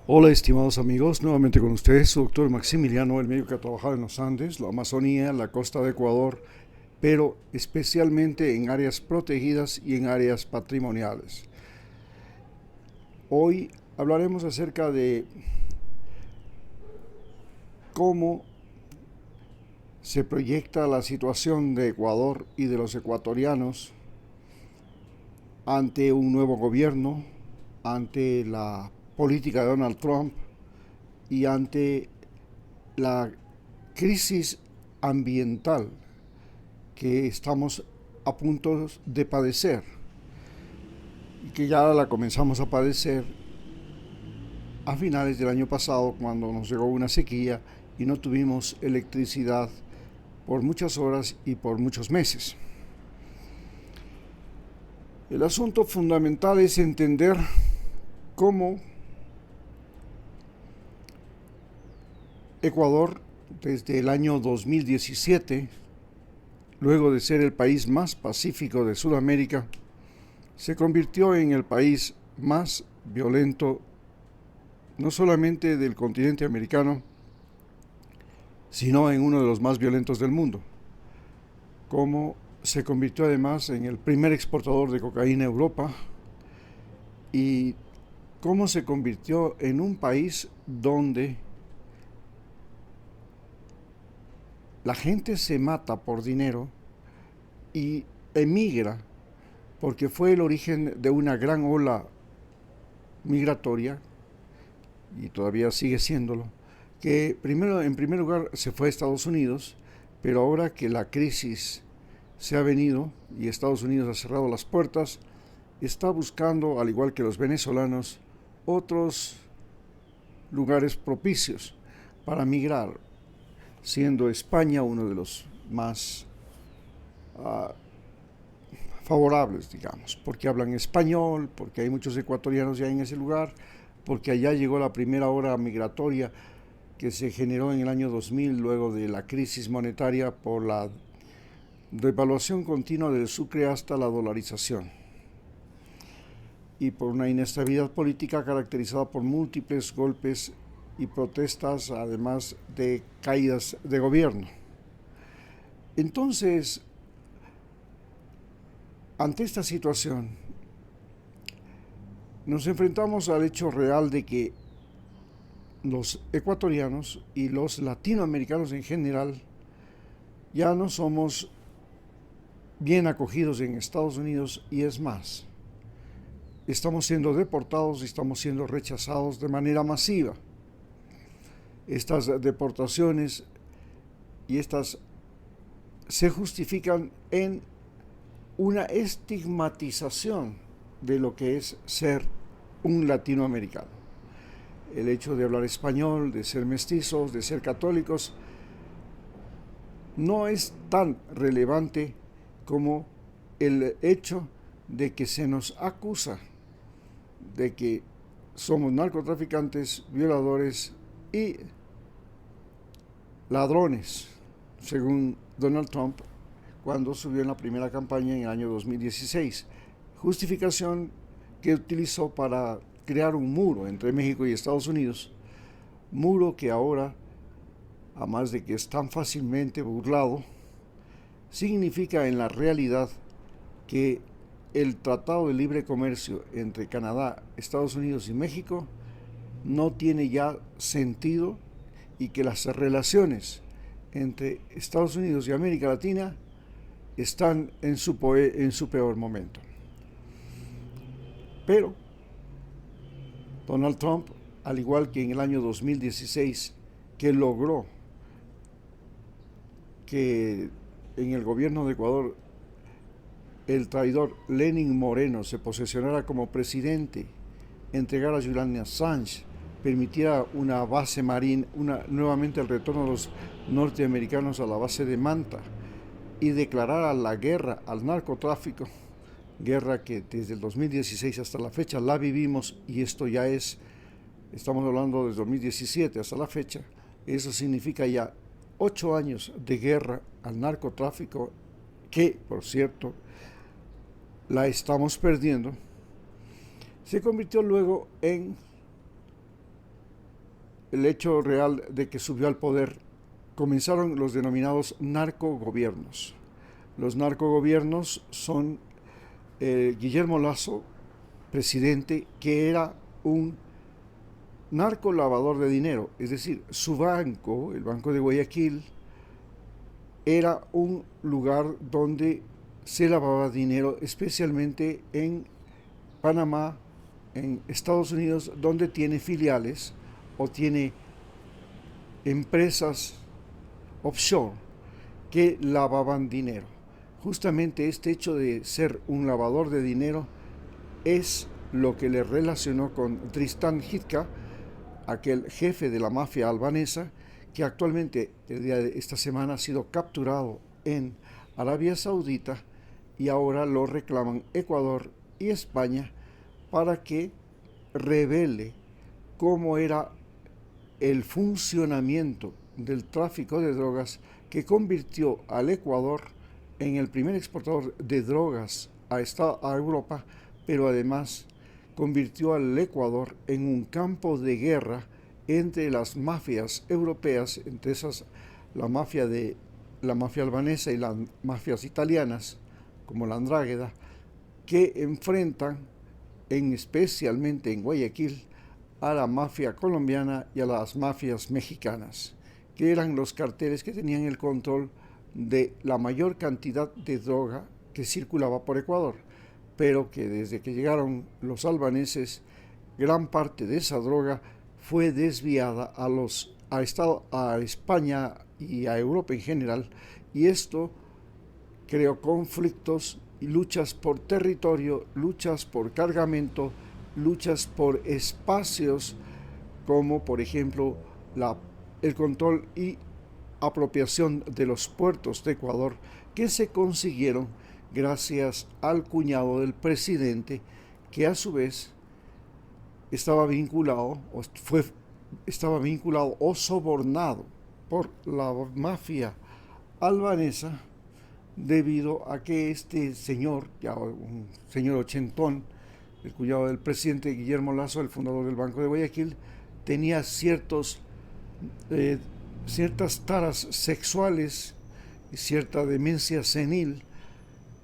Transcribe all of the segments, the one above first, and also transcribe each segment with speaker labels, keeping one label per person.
Speaker 1: Hola estimados amigos, nuevamente con ustedes su doctor Maximiliano, el médico que ha trabajado en los Andes, la Amazonía, la costa de Ecuador, pero especialmente en áreas protegidas y en áreas patrimoniales. Hoy hablaremos acerca de cómo se proyecta la situación de Ecuador y de los ecuatorianos ante un nuevo gobierno, ante la política de Donald Trump y ante la crisis ambiental que estamos a punto de padecer y que ya la comenzamos a padecer a finales del año pasado cuando nos llegó una sequía y no tuvimos electricidad por muchas horas y por muchos meses. El asunto fundamental es entender cómo Ecuador desde el año 2017, luego de ser el país más pacífico de Sudamérica, se convirtió en el país más violento no solamente del continente americano, sino en uno de los más violentos del mundo, como se convirtió además en el primer exportador de cocaína a Europa y cómo se convirtió en un país donde la gente se mata por dinero y emigra porque fue el origen de una gran ola migratoria, y todavía sigue siéndolo, que en primer lugar se fue a Estados Unidos, pero ahora que la crisis se ha venido y Estados Unidos ha cerrado las puertas, está buscando, al igual que los venezolanos, otros lugares propicios para migrar, siendo España uno de los más uh, favorables, digamos, porque hablan español, porque hay muchos ecuatorianos ya en ese lugar, porque allá llegó la primera ola migratoria que se generó en el año 2000 luego de la crisis monetaria por la devaluación continua del sucre hasta la dolarización y por una inestabilidad política caracterizada por múltiples golpes y protestas, además de caídas de gobierno. Entonces, ante esta situación, nos enfrentamos al hecho real de que los ecuatorianos y los latinoamericanos en general ya no somos bien acogidos en Estados Unidos, y es más, estamos siendo deportados y estamos siendo rechazados de manera masiva. Estas deportaciones y estas se justifican en una estigmatización de lo que es ser un latinoamericano. El hecho de hablar español, de ser mestizos, de ser católicos, no es tan relevante como el hecho de que se nos acusa de que somos narcotraficantes, violadores y ladrones, según Donald Trump cuando subió en la primera campaña en el año 2016, justificación que utilizó para crear un muro entre México y Estados Unidos, muro que ahora, a más de que es tan fácilmente burlado, significa en la realidad que el Tratado de Libre Comercio entre Canadá, Estados Unidos y México no tiene ya sentido, y que las relaciones entre Estados Unidos y América Latina están en su peor momento. Pero Donald Trump, al igual que en el año 2016, que logró que en el gobierno de Ecuador el traidor Lenin Moreno se posesionara como presidente, entregara a Julian Assange, permitiera una base marina, nuevamente el retorno de los norteamericanos a la base de Manta, y declarara la guerra al narcotráfico, guerra que desde el 2016 hasta la fecha la vivimos, y esto ya estamos hablando desde 2017 hasta la fecha, eso significa ya 8 años de guerra al narcotráfico, que, por cierto, la estamos perdiendo. Se convirtió luego en el hecho real de que subió al poder, comenzaron los denominados narcogobiernos. Los narcogobiernos son Guillermo Lasso, presidente, que era un narco lavador de dinero, es decir, su banco, el Banco de Guayaquil, era un lugar donde se lavaba dinero, especialmente en Panamá, en Estados Unidos, donde tiene filiales o tiene empresas offshore que lavaban dinero. Justamente este hecho de ser un lavador de dinero es lo que le relacionó con Tristan Hitka, aquel jefe de la mafia albanesa, que actualmente el día de esta semana ha sido capturado en Arabia Saudita y ahora lo reclaman Ecuador y España para que revele cómo era el funcionamiento del tráfico de drogas que convirtió al Ecuador en el primer exportador de drogas a Europa, pero además convirtió al Ecuador en un campo de guerra entre las mafias europeas, entre esas la mafia albanesa y las mafias italianas, como la 'Ndrangheta, que enfrentan especialmente en Guayaquil a la mafia colombiana y a las mafias mexicanas, que eran los carteles que tenían el control de la mayor cantidad de droga que circulaba por Ecuador, pero que desde que llegaron los albaneses, gran parte de esa droga fue desviada a España y a Europa en general, y esto creó conflictos y luchas por territorio, luchas por cargamento, luchas por espacios, como por ejemplo el control y apropiación de los puertos de Ecuador, que se consiguieron gracias al cuñado del presidente, que a su vez estaba vinculado o sobornado por la mafia albanesa, debido a que este señor, ya un señor ochentón, el cuñado del presidente Guillermo Lasso, el fundador del Banco de Guayaquil, tenía ciertas taras sexuales y cierta demencia senil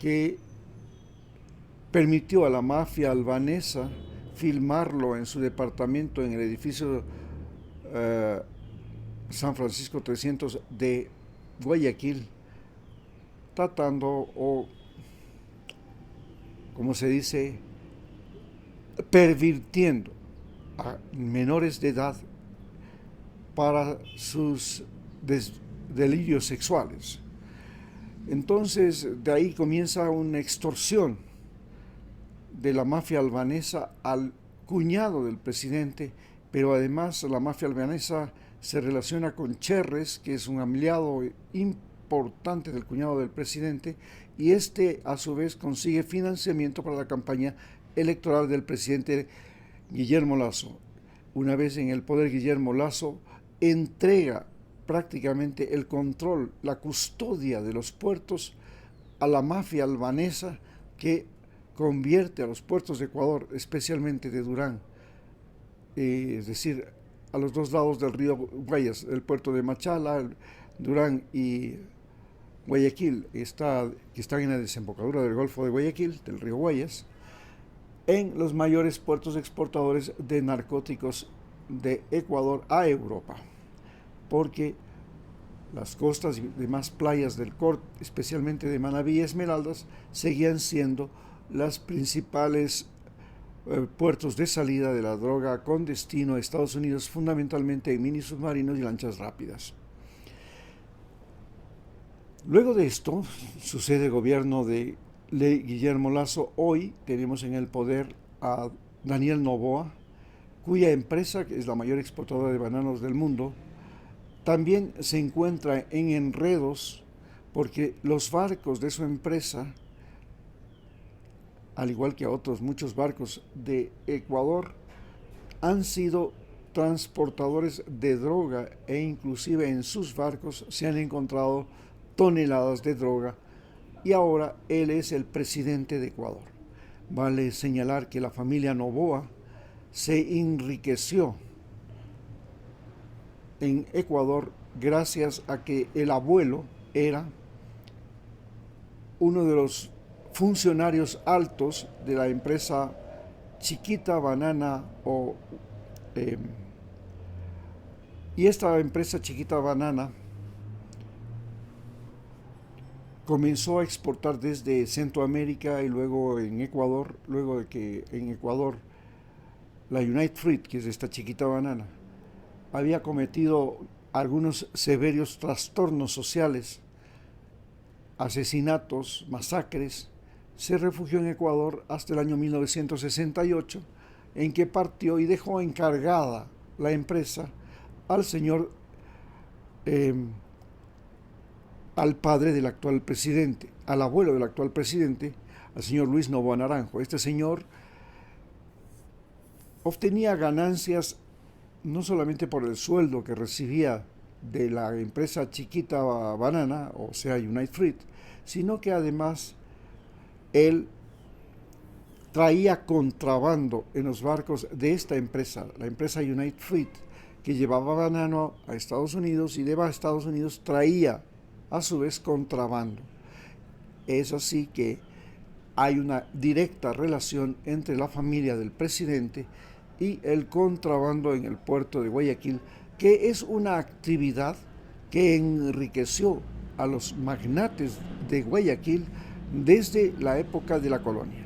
Speaker 1: que permitió a la mafia albanesa filmarlo en su departamento en el edificio San Francisco 300 de Guayaquil, tratando o, como se dice, pervirtiendo a menores de edad para sus delirios sexuales. Entonces, de ahí comienza una extorsión de la mafia albanesa al cuñado del presidente, pero además la mafia albanesa se relaciona con Cherres, que es un aliado importante del cuñado del presidente, y este a su vez consigue financiamiento para la campaña electoral del presidente Guillermo Lasso. Una vez en el poder, Guillermo Lasso entrega prácticamente el control, la custodia de los puertos a la mafia albanesa, que convierte a los puertos de Ecuador, especialmente de Durán, es decir, a los dos lados del río Guayas, el puerto de Machala, Durán y Guayaquil, que están en la desembocadura del Golfo de Guayaquil, del río Guayas, en los mayores puertos exportadores de narcóticos de Ecuador a Europa, porque las costas y demás playas del Corte, especialmente de Manabí y Esmeraldas, seguían siendo las principales puertos de salida de la droga con destino a Estados Unidos, fundamentalmente en mini submarinos y lanchas rápidas. Luego de esto, sucede el gobierno de Guillermo Lasso. Hoy tenemos en el poder a Daniel Noboa, cuya empresa, que es la mayor exportadora de bananos del mundo, también se encuentra en enredos porque los barcos de su empresa, al igual que a otros muchos barcos de Ecuador, han sido transportadores de droga, e inclusive en sus barcos se han encontrado toneladas de droga, y ahora él es el presidente de Ecuador. Vale señalar que la familia Noboa se enriqueció en Ecuador gracias a que el abuelo era uno de los funcionarios altos de la empresa Chiquita Banana eh, y esta empresa Chiquita Banana comenzó a exportar desde Centroamérica y luego en Ecuador, luego de que en Ecuador la United Fruit, que es esta Chiquita Banana, había cometido algunos severos trastornos sociales, asesinatos, masacres, se refugió en Ecuador hasta el año 1968, en que partió y dejó encargada la empresa al señor, eh, al padre del actual presidente, al abuelo del actual presidente, al señor Luis Noboa Naranjo. Este señor obtenía ganancias no solamente por el sueldo que recibía de la empresa Chiquita Banana, o sea, United Fruit, sino que además él traía contrabando en los barcos de esta empresa, la empresa United Fruit, que llevaba banano a Estados Unidos y de Estados Unidos traía a su vez contrabando. Es así que hay una directa relación entre la familia del presidente y el contrabando en el puerto de Guayaquil, que es una actividad que enriqueció a los magnates de Guayaquil desde la época de la colonia.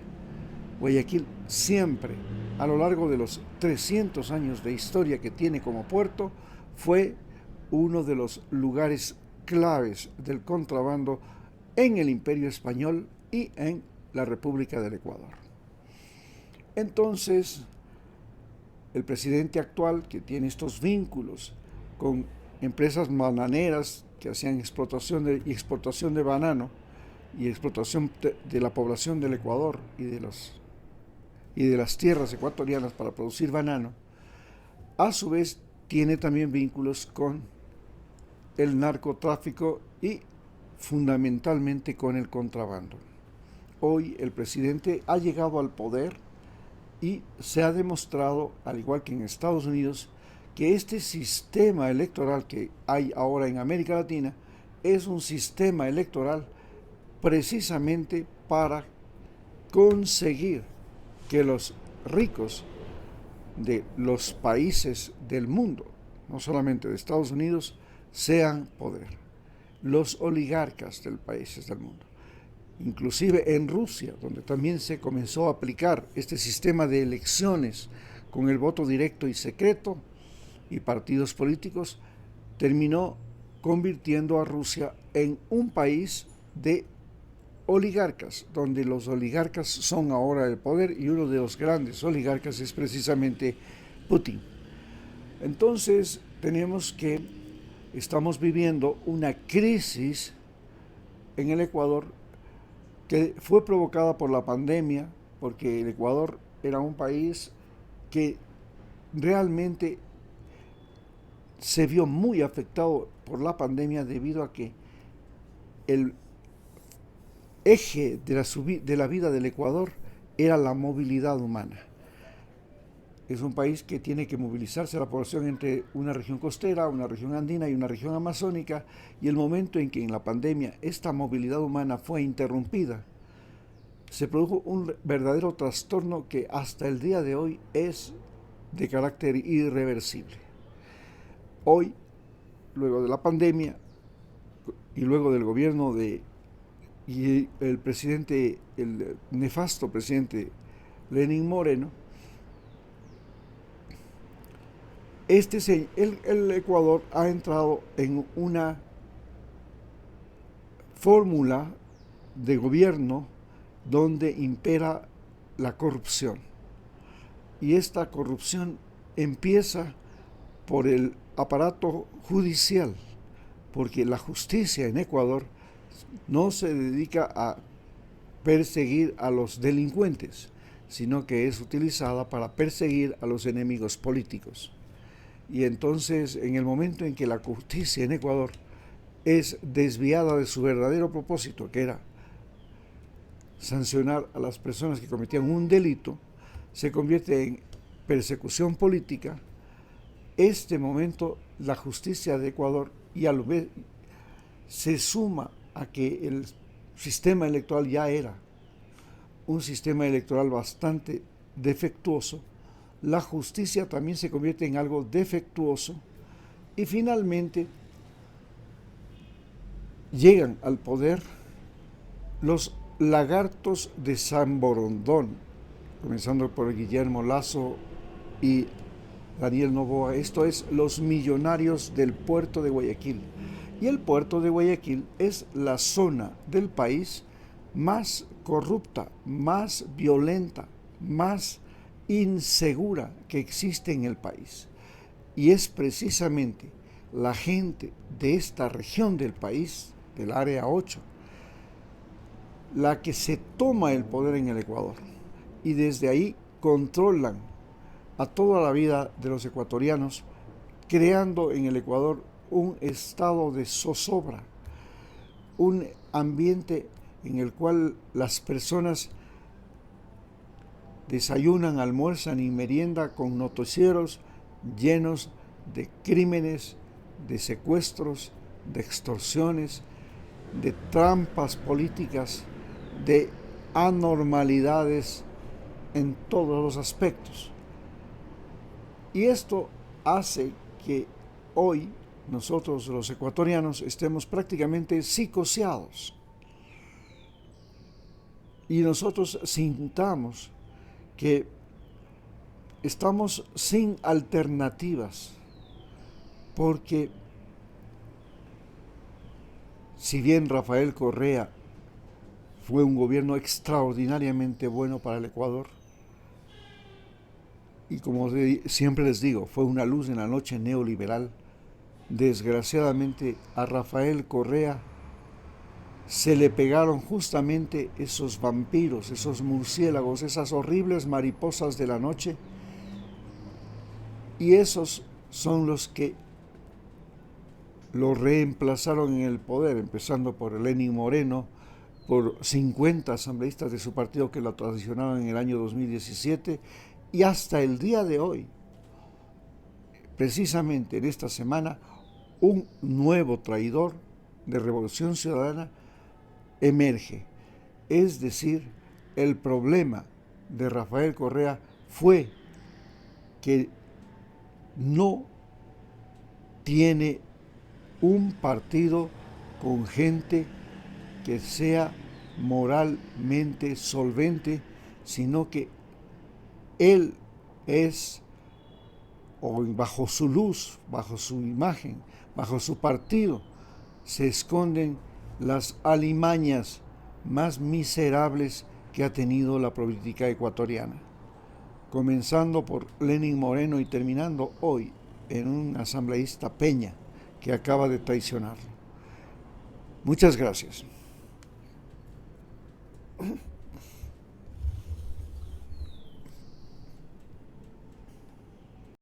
Speaker 1: Guayaquil siempre, a lo largo de los 300 años de historia que tiene como puerto, fue uno de los lugares claves del contrabando en el Imperio Español y en la República del Ecuador. Entonces, el presidente actual, que tiene estos vínculos con empresas bananeras que hacían explotación y exportación de banano y explotación de la población del Ecuador y de las tierras ecuatorianas para producir banano, a su vez tiene también vínculos con el narcotráfico y fundamentalmente con el contrabando. Hoy el presidente ha llegado al poder y se ha demostrado, al igual que en Estados Unidos, que este sistema electoral que hay ahora en América Latina es un sistema electoral precisamente para conseguir que los ricos de los países del mundo, no solamente de Estados Unidos, sean poder. Los oligarcas de los países del mundo. Inclusive en Rusia, donde también se comenzó a aplicar este sistema de elecciones con el voto directo y secreto y partidos políticos, terminó convirtiendo a Rusia en un país de oligarcas, donde los oligarcas son ahora el poder y uno de los grandes oligarcas es precisamente Putin. Entonces tenemos que estamos viviendo una crisis en el Ecuador que fue provocada por la pandemia, porque el Ecuador era un país que realmente se vio muy afectado por la pandemia debido a que el eje de la vida del Ecuador era la movilidad humana. Es un país que tiene que movilizarse la población entre una región costera, una región andina y una región amazónica, y el momento en que en la pandemia esta movilidad humana fue interrumpida, se produjo un verdadero trastorno que hasta el día de hoy es de carácter irreversible. Hoy, luego de la pandemia y luego del gobierno y el presidente, el nefasto presidente Lenín Moreno, el Ecuador ha entrado en una fórmula de gobierno donde impera la corrupción. Y esta corrupción empieza por el aparato judicial, porque la justicia en Ecuador no se dedica a perseguir a los delincuentes, sino que es utilizada para perseguir a los enemigos políticos. Y entonces, en el momento en que la justicia en Ecuador es desviada de su verdadero propósito, que era sancionar a las personas que cometían un delito, se convierte en persecución política este momento la justicia de Ecuador y a lo vez se suma a que el sistema electoral ya era un sistema electoral bastante defectuoso, la justicia también se convierte en algo defectuoso y finalmente llegan al poder los lagartos de San Borondón, comenzando por Guillermo Lasso y Daniel Noboa, esto es los millonarios del puerto de Guayaquil. Y el puerto de Guayaquil es la zona del país más corrupta, más violenta, más insegura que existe en el país. Y es precisamente la gente de esta región del país, del área 8, la que se toma el poder en el Ecuador. Y desde ahí controlan a toda la vida de los ecuatorianos, creando en el Ecuador un estado de zozobra, un ambiente en el cual las personas desayunan, almuerzan y merienda con noticieros llenos de crímenes, de secuestros, de extorsiones, de trampas políticas, de anormalidades en todos los aspectos. Y esto hace que hoy nosotros los ecuatorianos estemos prácticamente psicoseados y nosotros sintamos que estamos sin alternativas, porque si bien Rafael Correa fue un gobierno extraordinariamente bueno para el Ecuador, y como siempre les digo, fue una luz en la noche neoliberal, desgraciadamente a Rafael Correa se le pegaron justamente esos vampiros, esos murciélagos, esas horribles mariposas de la noche, y esos son los que lo reemplazaron en el poder, empezando por Lenín Moreno, por 50 asambleístas de su partido que lo traicionaron en el año 2017, y hasta el día de hoy, precisamente en esta semana, un nuevo traidor de Revolución Ciudadana emerge. Es decir, el problema de Rafael Correa fue que no tiene un partido con gente que sea moralmente solvente, sino que él es, o bajo su luz, bajo su imagen, bajo su partido, se esconden las alimañas más miserables que ha tenido la política ecuatoriana, comenzando por Lenín Moreno y terminando hoy en un asambleísta Peña que acaba de traicionarlo. Muchas gracias.